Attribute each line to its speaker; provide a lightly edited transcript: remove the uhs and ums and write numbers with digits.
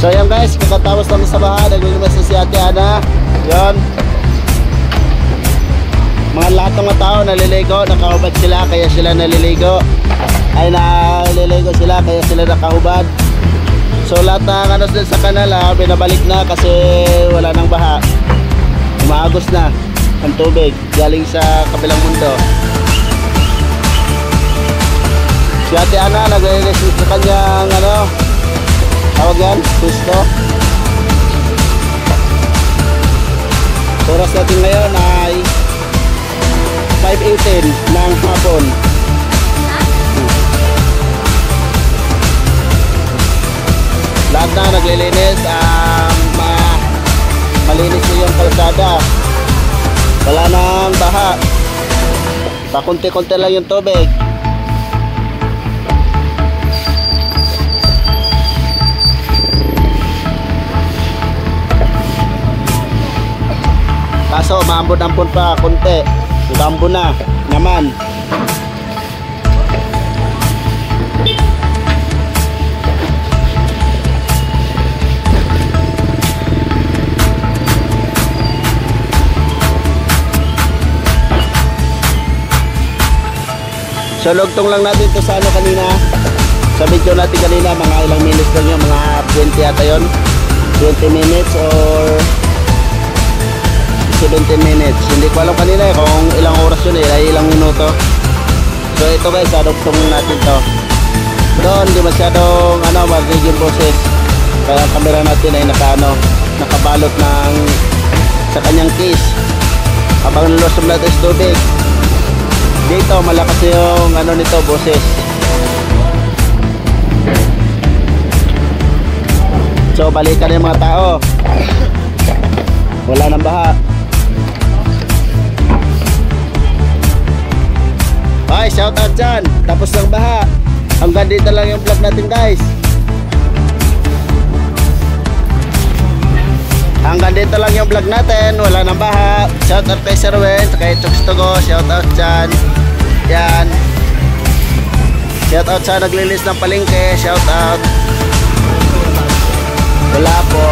Speaker 1: So yan guys, kakatapos lang sa baha, naglilimas na si Ate Ana. Yan. Mga lahat ng mga tao naliligo, nakahubad sila kaya sila naliligo. Ay naliligo sila kaya sila nakahubad. So lahat ng ano din sa kanala, binabalik na kasi wala nang baha. Umaagos na ang tubig galing sa kabilang mundo. Si Ate Ana naglilinis sa kanyang ano, tawag yan, pwesto. Oras natin ngayon ay 5:18 ng hapon. Lahat na naglilinis, malinis na yung kalsada. Wala nang baha. Pakunti-kunti lang yung tubig. Kaso maambon-ambon pa konti. Ibambo na naman. So lugtong lang natin ito sa ano kanina. Sa video natin kanina, mga ilang minutes lang yun, mga 20 ata yun. 20 minutes or 17 minutes. Hindi ko alam kanina kung ilang oras yun ay ilang minuto. So ito guys, lugtong natin to. Doon, hindi masyadong marinig yung boses. Kaya ang camera natin ay nakabalot ng sa kanyang case. Habang nilusom natin sa tubig. Dito malakas yung nito boses. So balikan yung mga tao. Wala nang baha. Ay, shout out dyan. Tapos ng baha. Hanggang dito lang yung vlog natin guys. Hanggang dito lang yung vlog natin. Wala nang baha. Shout out kay Sir Wen, kay Tukstogo. Shout out dyan. Yan. Shout out sa naglilis ng palengke. Shout out. Wala po.